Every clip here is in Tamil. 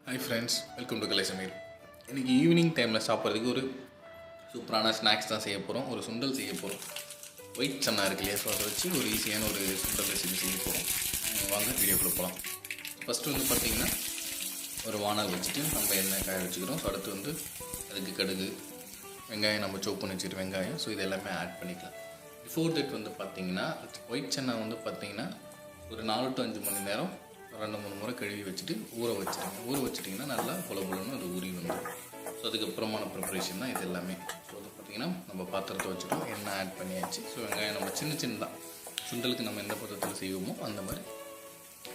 Hi friends, welcome to Kalai Samaiyal. இன்னைக்கு ஈவினிங் டைமில் சாப்பிட்றதுக்கு ஒரு சூப்பரான ஸ்நாக்ஸ் தான் செய்ய போகிறோம். ஒரு சுண்டல் செய்ய போகிறோம். ஒயிட் சன்னா இருக்கு இல்லையா, ஸோ அதை வச்சு ஒரு ஈஸியான ஒரு சுண்டல் ரெசிபி செய்ய போகிறோம். வாங்க வீடியோக்குள்ளே போகலாம். ஃபஸ்ட்டு வந்து பார்த்திங்கன்னா ஒரு வானல் வச்சுட்டு நம்ம எண்ணெய் காய வச்சுக்கிறோம். ஸோ அடுத்து அதுக்கு கடுகு, வெங்காயம் நம்ம சோப் பண்ணி வச்சுட்டு வெங்காயம், ஸோ இது எல்லாமே ஆட் பண்ணிக்கலாம். பிஃபோர் தட் பார்த்திங்கன்னா ஒயிட் சன்னா பார்த்திங்கன்னா ஒரு 4 to 5 மணி நேரம் 2-3 முறை கழுவி வச்சுட்டு ஊற வச்சுட்டிங்கன்னா நல்லா பொலன்னு அது ஊறி வந்துடும். ஸோ அதுக்கப்புறமான ப்ரிப்பரேஷன் தான் இது எல்லாமே. ஸோ அது பார்த்திங்கன்னா நம்ம பாத்திரத்தை வச்சுட்டோம், எண்ணெய் ஆட் பண்ணியாச்சு. ஸோ வெங்காயம் நம்ம சின்னதாக சுண்டலுக்கு நம்ம எந்த பதத்தில் செய்வோமோ அந்த மாதிரி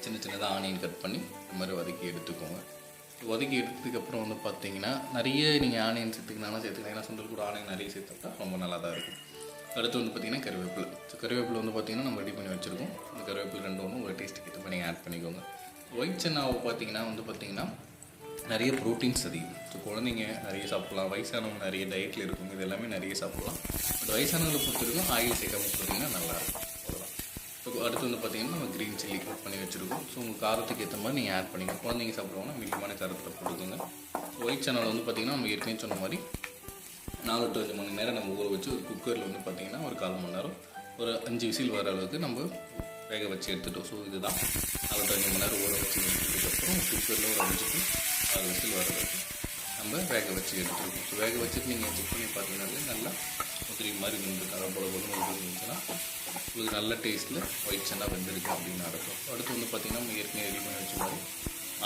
சின்னதாக ஆனியன் கட் பண்ணி இந்த மாதிரி வதக்கி எடுத்துக்கோங்க. வதக்கி எடுத்ததுக்கப்புறம் பார்த்திங்கன்னா நிறைய நீங்கள் ஆனியன் சேர்த்துக்கலாம். ஏன்னா சுண்டல் கூட ஆனியன் நிறைய சேர்த்துட்டா ரொம்ப நல்லா தான் இருக்கும். அடுத்து பார்த்திங்கன்னா கருவேப்பிலை. ஸோ கருவேப்பிலை பார்த்திங்கன்னா நம்ம ரெடி பண்ணி வச்சுருக்கோம். அந்த கருவேப்பிலை 2 உங்கள் டேஸ்ட்டுக்கு ஏற்ற மாதிரி நீங்கள் ஆட் பண்ணிக்கோங்க. ஒயிட் சன்னாவை பார்த்திங்கன்னா நிறைய ப்ரோட்டீன்ஸ் அதிகம். ஸோ குழந்தைங்க நிறைய சாப்பிட்லாம், வயசானவங்க நிறைய டயட்டில் இருக்கும், இது எல்லாமே நிறைய சாப்பிட்லாம். பட் வயசானவங்களை பொறுத்த வரைக்கும் ஆயில் சேர்க்காம பார்த்திங்கன்னா நல்லாயிருக்கும். அவ்வளோதான். ஸோ அடுத்து பார்த்திங்கன்னா நம்ம க்ரீன் சில்லி கட் பண்ணி வச்சுருக்கோம். ஸோ உங்கள் காரத்துக்கு ஏற்ற மாதிரி நீங்கள் ஆட் பண்ணிக்கோங்க. குழந்தைங்க சாப்பிடுவாங்கன்னா மீடியமான காரத்தில் போட்டுக்கோங்க. ஒயிட் சன்னாவில் பார்த்திங்கன்னா நம்ம ஏற்கனவே சொன்ன மாதிரி 4 to 5 மணி நேரம் நம்ம ஊற வச்சு ஒரு குக்கரில் பார்த்திங்கன்னா ஒரு 1/4 மணி நேரம் ஒரு 5 விசில் வர அளவுக்கு நம்ம வேக வச்சு எடுத்துட்டோம். ஸோ இதுதான் 4 to 5 மணி நேரம் ஊற வச்சு எடுத்ததுக்கப்புறம் குக்கரில் ஒரு 5 to 6 விசில் வர அளவுக்கு நம்ம வேக வச்சு எடுத்துருக்கோம். ஸோ வேக வச்சுட்டு நீங்கள் செக் பண்ணி பார்த்தீங்கன்னாலே நல்லா உதிரி மாதிரி வெந்துருக்கு. அதை போல இருந்துச்சுன்னா உங்களுக்கு நல்ல டேஸ்ட்டில் ஒயிட் சன்னா வெந்திருக்கு அப்படின்னு அர்த்தம். அடுத்து பார்த்திங்கன்னா நம்ம ஏற்கனவே ரெடி பண்ணி வச்ச மாதிரி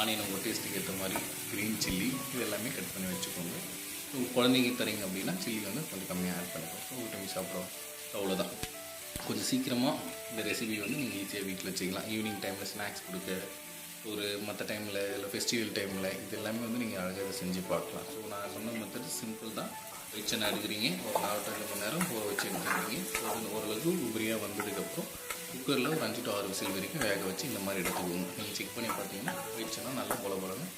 ஆனியன் உங்கள் டேஸ்ட்டுக்கு ஏற்ற மாதிரி க்ரீன் சில்லி இது எல்லாமே கட் பண்ணி வச்சுக்கோங்க. ஸோ குழந்தைங்க தரீங்க அப்படின்னா சில்லி கொஞ்சம் கம்மியாக ஆட் பண்ணிக்கோங்க. ஸோ டைம் சாப்பிட்றோம். அவ்வளோதான். கொஞ்சம் சீக்கிரமாக இந்த ரெசிபி நீங்கள் ஈஸியாக வீட்டில் செய்யலாம். ஈவினிங் டைமில் ஸ்நாக்ஸ் கொடுக்க, ஒரு மற்ற டைமில் இல்லை ஃபெஸ்டிவல் டைமில் இது எல்லாமே நீங்கள் அழகாக இதை செஞ்சு பார்க்கலாம். ஸோ நான் சொன்ன மெத்தட் சிம்பிள் தான். ஒயிட் சன்னா எடுக்கிறீங்க, ஒரு 4 to 5 மணி நேரம் ஊற வச்சு எடுத்துக்கிறீங்க. ஸோ அது ஓரளவுக்கு உபரியாக வந்ததுக்கப்புறம் குக்கரில் ஒரு 5 to 6 விசில் வரைக்கும் வேக வச்சு இந்த மாதிரி எடுத்துக்கோங்க. நீங்கள் செக் பண்ணி பார்த்தீங்கன்னா ஒயிட் சன்னா நல்லா பொலன்னு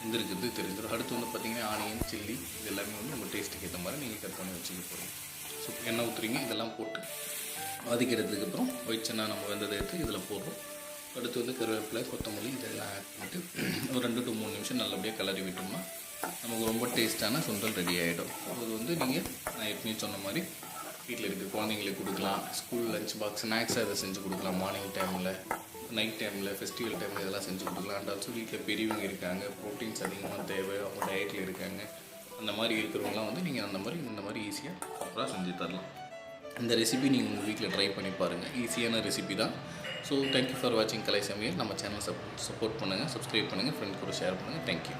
வெந்திருக்கிறது தெரிஞ்சிடும். அடுத்து பார்த்திங்கன்னா ஆனியன் சில்லி இது எல்லாமே உங்கள் டேஸ்ட்டுக்கு ஏற்ற மாதிரி நீங்கள் கட் பண்ணி வச்சுக்க போகிறீங்க. ஸோ எண்ணெய் ஊற்றுறீங்க, இதெல்லாம் போட்டு வதக்கிறதுக்கப்புறம் ஒயிட் சன்னா நம்ம வெந்ததை எடுத்து இதில் போடுறோம். அடுத்து கருவேப்பிலை, கொத்தமல்லி இதெல்லாம் ஆட் பண்ணிவிட்டு ஒரு 2 to 3 நிமிஷம் நல்லபடியாக கிளறி விட்டோம்னா நமக்கு ரொம்ப டேஸ்ட்டான சுண்டல் ரெடி ஆகிடும். அது நீங்கள் நான் ஏற்கனவே சொன்ன மாதிரி வீட்டில் இருக்க குழந்தைங்களுக்கு கொடுக்கலாம். ஸ்கூல் லஞ்ச் பாக்ஸ் ஸ்நாக்ஸாக இதை செஞ்சு கொடுக்கலாம். மார்னிங் டைமில், நைட் டைமில், ஃபெஸ்டிவல் டைமில் இதெல்லாம் செஞ்சு கொடுக்கலாம். அண்ட் ஆல்சோ வீட்டில் பெரியவங்க இருக்காங்க, ப்ரோட்டீன்ஸ் அதிகமாக தேவை, அவங்க டயட்டில் இருக்காங்க, அந்த மாதிரி இருக்கிறவங்களாம் நீங்கள் இந்த மாதிரி ஈஸியாக சூப்பராக செஞ்சு தரலாம். இந்த ரெசிபி நீங்கள் உங்கள் வீட்டில் ட்ரை பண்ணி பாருங்கள். ஈஸியான ரெசிபி தான். ஸோ தேங்க்யூ ஃபார் வாட்சிங் கலை சமையல். நம்ம சேனல் சப்போர்ட் பண்ணுங்கள், சப்ஸ்கிரைப் பண்ணுங்கள், ஃப்ரெண்ட்ஸ் கூட ஷேர் பண்ணுங்கள். தேங்க்யூ.